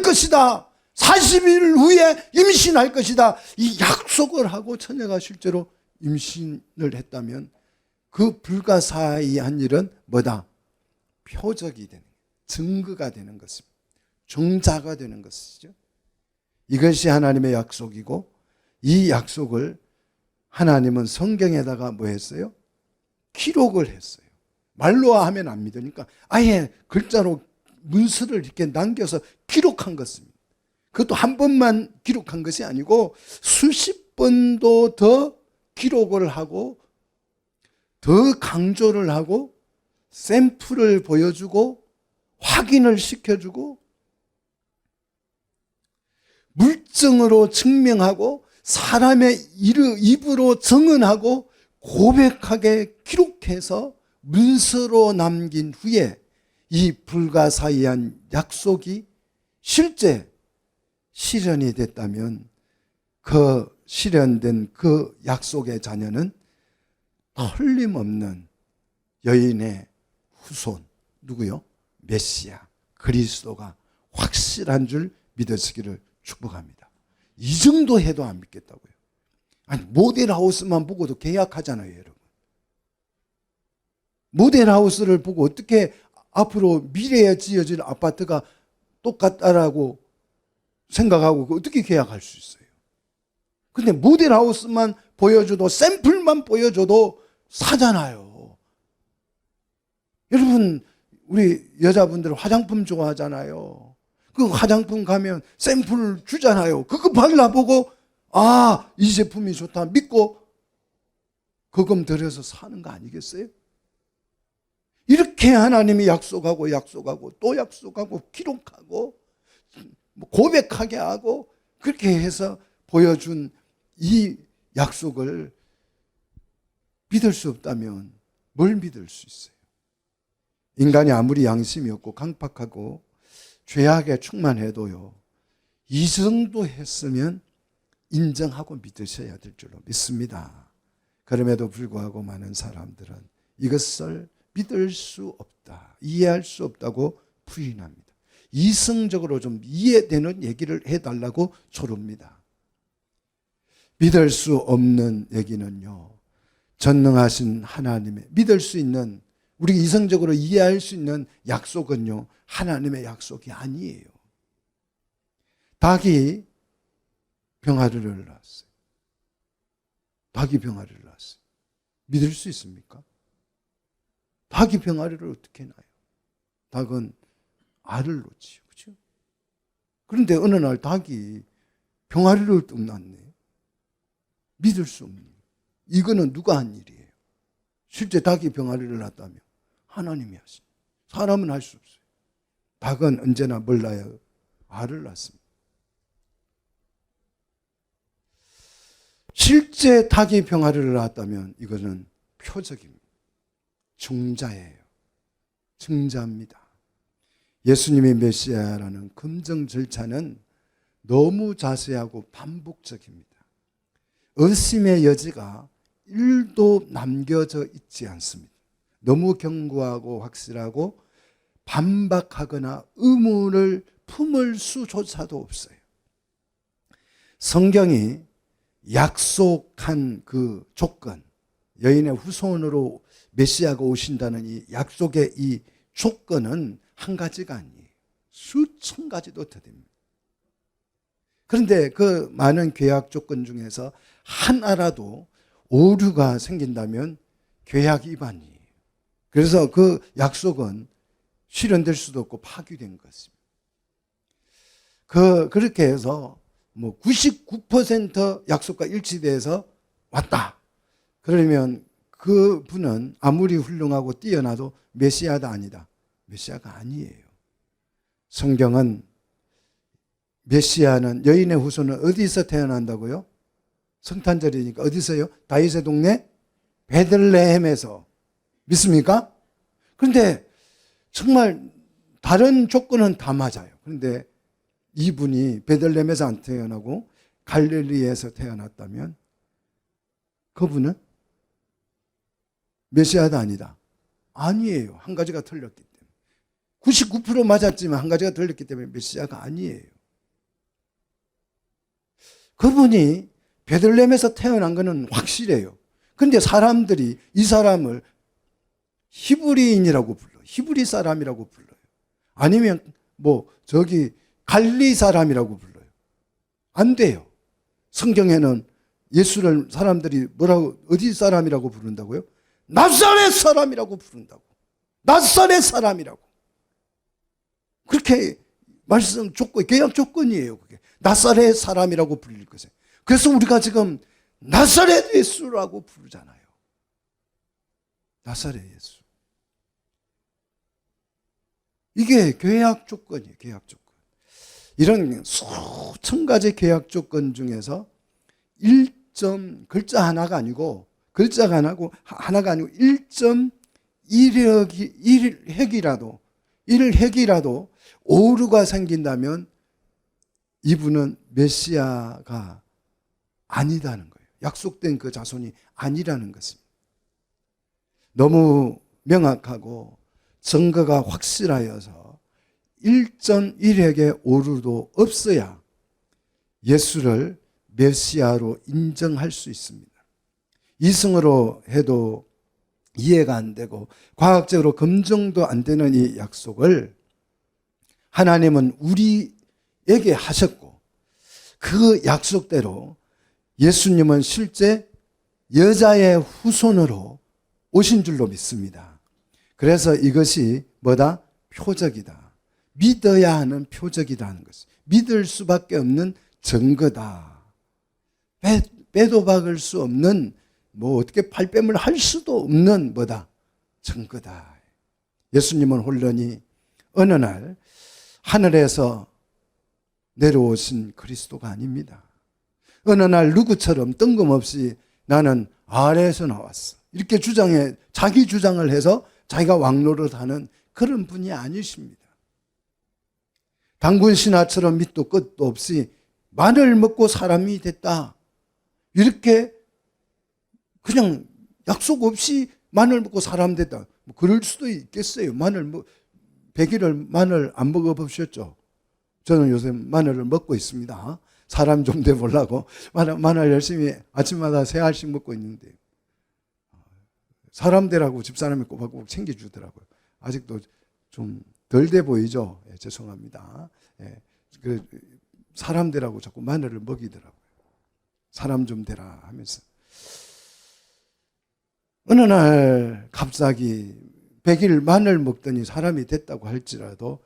[SPEAKER 1] 것이다. 40일 후에 임신할 것이다. 이 약속을 하고 처녀가 실제로 임신을 했다면 그 불가사의한 일은 뭐다? 표적이 되는, 증거가 되는 것입니다. 종자가 되는 것이죠. 이것이 하나님의 약속이고, 이 약속을 하나님은 성경에다가 뭐 했어요? 기록을 했어요. 말로 하면 안 믿으니까 아예 글자로 문서를 이렇게 남겨서 기록한 것입니다. 그것도 한 번만 기록한 것이 아니고 수십 번도 더 기록을 하고 더 강조를 하고 샘플을 보여주고 확인을 시켜주고 물증으로 증명하고 사람의 입으로 증언하고 고백하게 기록해서 문서로 남긴 후에 이 불가사의한 약속이 실제 실현이 됐다면 그 실현된 그 약속의 자녀는 틀림없는 여인의 후손, 누구요? 메시아, 그리스도가 확실한 줄 믿으시기를 축복합니다. 이 정도 해도 안 믿겠다고요. 아니, 모델하우스만 보고도 계약하잖아요, 여러분. 모델하우스를 보고 어떻게 앞으로 미래에 지어질 아파트가 똑같다라고 생각하고 어떻게 계약할 수 있어요? 근데 모델하우스만 보여줘도, 샘플만 보여줘도 사잖아요. 여러분, 우리 여자분들 화장품 좋아하잖아요. 그 화장품 가면 샘플 주잖아요. 그거 발라보고 아, 이 제품이 좋다 믿고 거금 들여서 사는 거 아니겠어요? 이렇게 하나님이 약속하고 약속하고 또 약속하고 기록하고 고백하게 하고 그렇게 해서 보여준 이 약속을 믿을 수 없다면 뭘 믿을 수 있어요? 인간이 아무리 양심이 없고 강팍하고 죄악에 충만해도요, 이 정도 했으면 인정하고 믿으셔야 될 줄로 믿습니다. 그럼에도 불구하고 많은 사람들은 이것을 믿을 수 없다, 이해할 수 없다고 부인합니다. 이성적으로 좀 이해되는 얘기를 해달라고 조릅니다. 믿을 수 없는 얘기는요, 전능하신 하나님의 믿을 수 있는, 우리가 이성적으로 이해할 수 있는 약속은요, 하나님의 약속이 아니에요. 닭이 병아리를 낳았어요. 닭이 병아리를 낳았어요. 믿을 수 있습니까? 닭이 병아리를 어떻게 낳아요? 닭은 알을 놓지요. 그렇죠? 그런데 어느 날 닭이 병아리를 뚝 낳네. 믿을 수 없는. 이거는 누가 한 일이에요? 실제 닭이 병아리를 낳았다며 하나님이 하십니다. 사람은 할 수 없어요. 닭은 언제나 뭘 낳아요? 알을 낳습니다. 실제 닭이 병아리를 낳았다면 이거는 표적입니다. 증자예요. 증자입니다. 예수님이 메시아라는 검증 절차는 너무 자세하고 반복적입니다. 의심의 여지가 1도 남겨져 있지 않습니다. 너무 견고하고 확실하고 반박하거나 의문을 품을 수조차도 없어요. 성경이 약속한 그 조건, 여인의 후손으로 메시아가 오신다는 이 약속의 이 조건은 한 가지가 아니에요. 수천 가지도 더 됩니다. 그런데 그 많은 계약 조건 중에서 하나라도 오류가 생긴다면 계약 위반이에요. 그래서 그 약속은 실현될 수도 없고 파기된 것입니다. 그렇게 해서 99% 약속과 일치돼서 왔다. 그러면 그 분은 아무리 훌륭하고 뛰어나도 메시아다 아니다. 메시아가 아니에요. 성경은 메시아는 여인의 후손은 어디서 태어난다고요? 성탄절이니까 어디서요? 다윗의 동네 베들레헴에서. 믿습니까? 그런데 정말 다른 조건은 다 맞아요. 그런데 이분이 베들레헴에서 안 태어나고 갈릴리에서 태어났다면 그분은 메시아다 아니다. 아니에요. 한 가지가 틀렸기 때문에. 99% 맞았지만 한 가지가 틀렸기 때문에 메시아가 아니에요. 그분이 베들레헴에서 태어난 것은 확실해요. 그런데 사람들이 이 사람을 히브리인이라고 불러요. 히브리 사람이라고 불러요. 아니면 갈리 사람이라고 불러요. 안 돼요. 성경에는 예수를 사람들이 어디 사람이라고 부른다고요? 나사렛 사람이라고 부른다고. 나사렛 사람이라고. 그렇게 계약 조건이에요. 그게. 나사렛 사람이라고 불릴 것이에요. 그래서 우리가 지금 나사렛 예수라고 부르잖아요. 나사렛 예수. 이게 계약 조건이에요. 계약 조건. 이런 수천 가지 계약 조건 중에서 글자가 아니고 1.1핵이라도 오류가 생긴다면 이분은 메시아가 아니다는 거예요. 약속된 그 자손이 아니라는 것입니다. 너무 명확하고 증거가 확실하여서 1.1핵의 오류도 없어야 예수를 메시아로 인정할 수 있습니다. 이승으로 해도 이해가 안 되고 과학적으로 검증도 안 되는 이 약속을 하나님은 우리에게 하셨고 그 약속대로 예수님은 실제 여자의 후손으로 오신 줄로 믿습니다. 그래서 이것이 뭐다? 표적이다. 믿어야 하는 표적이라는 것이. 믿을 수밖에 없는 증거다. 빼도 박을 수 없는 어떻게 발뺌을 할 수도 없는 증거다. 예수님은 홀련히 어느 날 하늘에서 내려오신 그리스도가 아닙니다. 어느 날 누구처럼 뜬금없이 나는 아래에서 나왔어. 이렇게 자기 주장을 해서 자기가 왕노릇하는 그런 분이 아니십니다. 단군 신하처럼 밑도 끝도 없이 마늘 먹고 사람이 됐다. 이렇게 그냥 약속 없이 마늘 먹고 사람 됐다. 그럴 수도 있겠어요. 100일을 마늘 안 먹어보셨죠? 저는 요새 마늘을 먹고 있습니다. 사람 좀 돼보려고 마늘 열심히 아침마다 3알씩 먹고 있는데 사람 되라고 집사람이 꼬박꼬박 챙겨주더라고요. 아직도 좀 덜 돼 보이죠? 죄송합니다. 사람 되라고 자꾸 마늘을 먹이더라고요. 사람 좀 되라 하면서. 어느 날 갑자기 100일 마늘 먹더니 사람이 됐다고 할지라도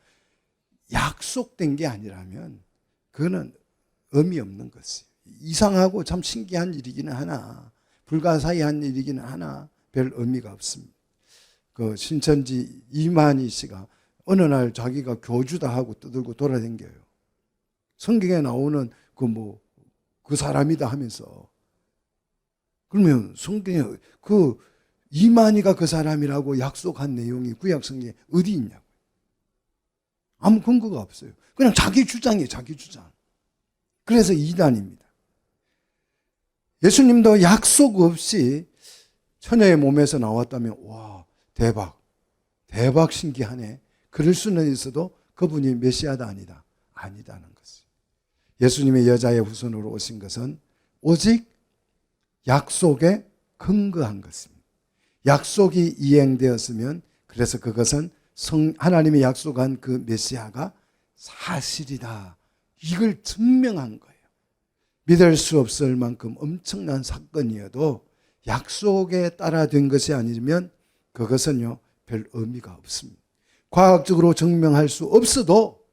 [SPEAKER 1] 약속된 게 아니라면 그거는 의미 없는 것이에요. 이상하고 참 신기한 일이기는 하나 불가사의한 일이기는 하나 별 의미가 없습니다. 그 신천지 이만희 씨가 어느 날 자기가 교주다 하고 떠들고 돌아다녀요. 성경에 나오는 그 사람이다 하면서. 그러면 성경에 그 이만희가 그 사람이라고 약속한 내용이 구약 성경에 어디 있냐고. 아무 근거가 없어요. 그냥 자기 주장이에요. 자기 주장. 그래서 이단입니다. 예수님도 약속 없이 처녀의 몸에서 나왔다면 와, 대박 신기하네. 그럴 수는 있어도 그분이 메시아다 아니다는 것이. 예수님의 여자의 후손으로 오신 것은 오직 약속에 근거한 것입니다. 약속이 이행되었으면 그래서 그것은 하나님이 약속한 그 메시아가 사실이다. 이걸 증명한 거예요. 믿을 수 없을 만큼 엄청난 사건이어도 약속에 따라 된 것이 아니면 그것은요 별 의미가 없습니다. 과학적으로 증명할 수 없어도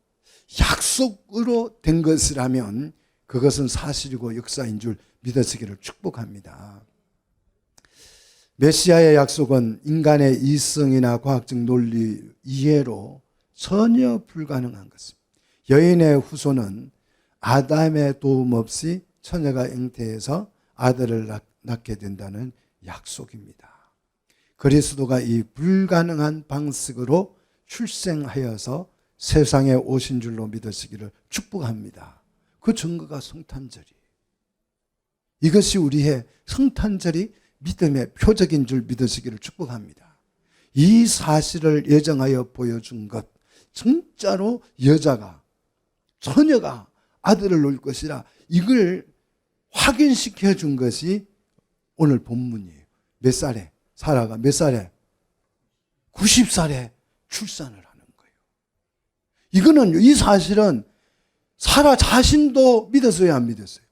[SPEAKER 1] 약속으로 된 것이라면 그것은 사실이고 역사인 줄 믿으시기를 축복합니다. 메시아의 약속은 인간의 이성이나 과학적 논리 이해로 전혀 불가능한 것입니다. 여인의 후손은 아담의 도움 없이 처녀가 잉태해서 아들을 낳게 된다는 약속입니다. 그리스도가 이 불가능한 방식으로 출생하여서 세상에 오신 줄로 믿으시기를 축복합니다. 그 증거가 성탄절이에요. 이것이 우리의 성탄절이 믿음의 표적인 줄 믿으시기를 축복합니다. 이 사실을 예정하여 보여준 것, 진짜로 처녀가 아들을 낳을 것이라 이걸 확인시켜 준 것이 오늘 본문이에요. 몇 살에? 사라가 몇 살에? 90살에 출산을 하는 거예요. 이 사실은 사라 자신도 믿었어요, 안 믿었어요?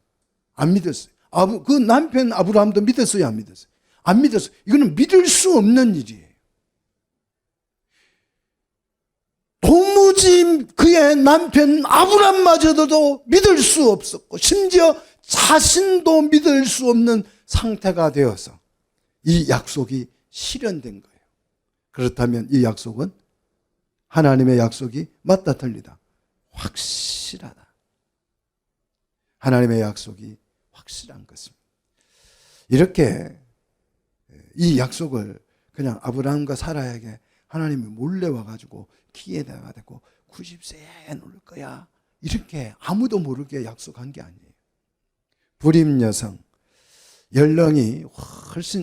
[SPEAKER 1] 안 믿었어요. 그 남편 아브라함도 믿었어요, 안 믿었어요? 안 믿었어요. 이거는 믿을 수 없는 일이에요. 도무지 그의 남편 아브라함마저도 믿을 수 없었고 심지어 자신도 믿을 수 없는 상태가 되어서 이 약속이 실현된 거예요. 그렇다면 이 약속은 하나님의 약속이 맞다 틀리다. 확실하다. 하나님의 약속이 확실한 것입니다. 이렇게 이 약속을 그냥 아브라함과 사라에게 하나님이 몰래 와가지고 기회가 되고 90세에 놓을 거야. 이렇게 아무도 모르게 약속한 게 아니에요. 불임 여성 연령이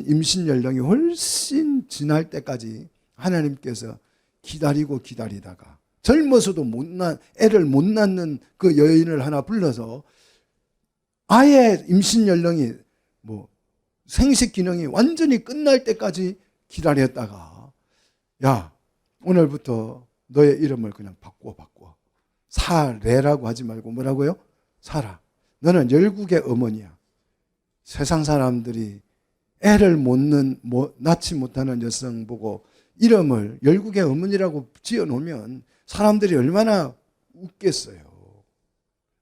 [SPEAKER 1] 임신 연령이 훨씬 지날 때까지 하나님께서 기다리다가 젊어서도 애를 못 낳는 그 여인을 하나 불러서 아예 임신 연령이 생식 기능이 완전히 끝날 때까지 기다렸다가 야 오늘부터 너의 이름을 그냥 바꿔 사레라고 하지 말고 뭐라고요? 사라. 너는 열국의 어머니야. 세상 사람들이 애를 낳지 못하는 여성 보고 이름을 열국의 어머니라고 지어놓으면 사람들이 얼마나 웃겠어요.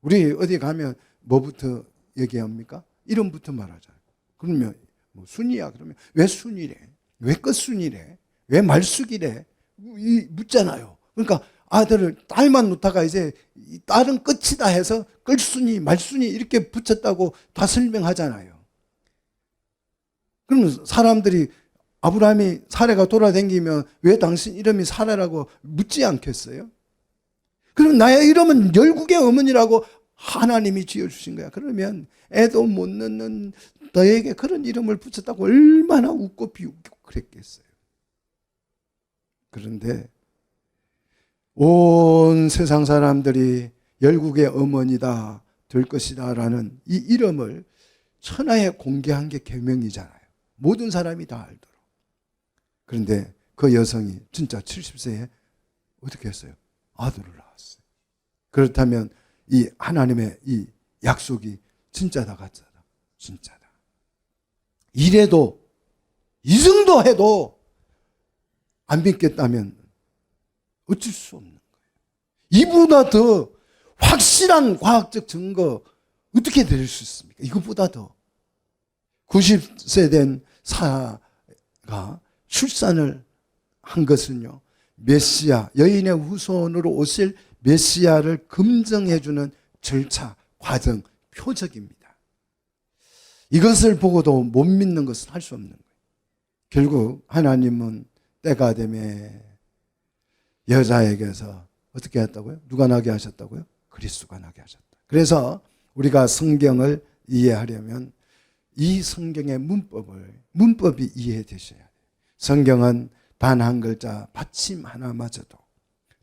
[SPEAKER 1] 우리 어디 가면 뭐부터 얘기합니까? 이름부터 말하잖아요. 그러면 순이야. 그러면 왜 순이래? 왜 끝순이래? 왜 말숙이래? 묻잖아요. 그러니까 아들을 딸만 놓다가 이제 딸은 끝이다 해서 끌순이, 말순이 이렇게 붙였다고 다 설명하잖아요. 그러면 사람들이 아브라함이 사례가 돌아다니면 왜 당신 이름이 사례라고 묻지 않겠어요? 그럼 나의 이름은 열국의 어머니라고 하나님이 지어주신 거야. 그러면 애도 못 낳는 너에게 그런 이름을 붙였다고 얼마나 웃고 비웃고 그랬겠어요. 그런데 온 세상 사람들이 열국의 어머니다 될 것이다 라는 이 이름을 천하에 공개한 게 계명이잖아요. 모든 사람이 다 알도록. 그런데 그 여성이 진짜 70세에 어떻게 했어요? 아들을 낳았어요. 그렇다면 이 하나님의 이 약속이 진짜다 가짜다? 진짜다. 이래도 이 정도 해도 안 믿겠다면 어쩔 수 없는 거예요. 이보다 더 확실한 과학적 증거 어떻게 될 수 있습니까? 이것보다 더 90세 된 사가 출산을 한 것은요, 메시아, 여인의 후손으로 오실 메시아를 검증해주는 절차, 과정, 표적입니다. 이것을 보고도 못 믿는 것은 할 수 없는 거예요. 결국 하나님은 때가 되면 여자에게서 어떻게 했다고요? 누가 나게 하셨다고요? 그리스도가 나게 하셨다. 그래서 우리가 성경을 이해하려면 이 성경의 문법이 이해되셔야 돼요. 성경은 단 한 글자 받침 하나마저도,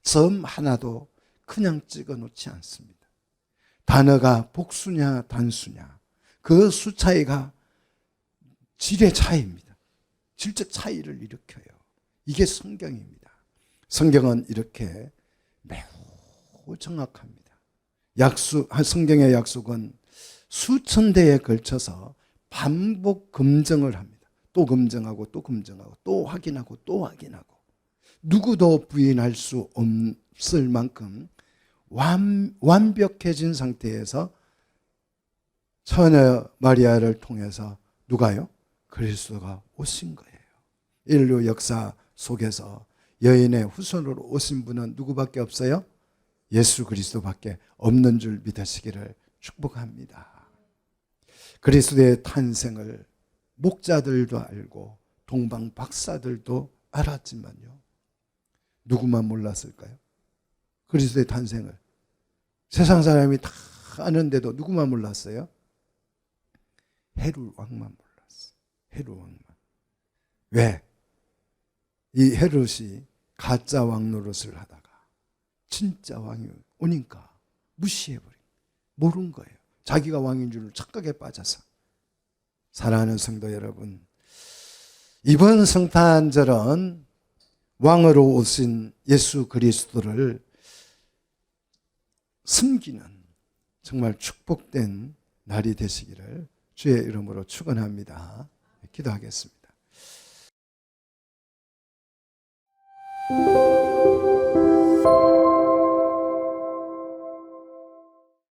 [SPEAKER 1] 점 하나도 그냥 찍어 놓지 않습니다. 단어가 복수냐 단수냐, 그 수 차이가 질의 차이입니다. 질적 차이를 일으켜요. 이게 성경입니다. 성경은 이렇게 매우 정확합니다. 성경의 약속은 수천 대에 걸쳐서 반복 검증을 합니다. 또 검증하고 또 검증하고 또 확인하고 또 확인하고, 누구도 부인할 수 없을 만큼 완벽해진 상태에서 처녀 마리아를 통해서 누가요? 그리스도가 오신 거예요. 인류 역사 속에서 여인의 후손으로 오신 분은 누구밖에 없어요? 예수 그리스도밖에 없는 줄 믿으시기를 축복합니다. 그리스도의 탄생을 목자들도 알고 동방 박사들도 알았지만요, 누구만 몰랐을까요? 그리스도의 탄생을 세상 사람이 다 아는데도 누구만 몰랐어요? 헤롯 왕만 몰랐어요. 헤롯 왕만. 왜? 이 헤롯이 가짜 왕 노릇을 하다가 진짜 왕이 오니까 무시해버린, 모른 거예요. 자기가 왕인 줄 착각에 빠져서. 사랑하는 성도 여러분, 이번 성탄절은 왕으로 오신 예수 그리스도를 숨기는 정말 축복된 날이 되시기를 주의 이름으로 축원합니다. 기도하겠습니다.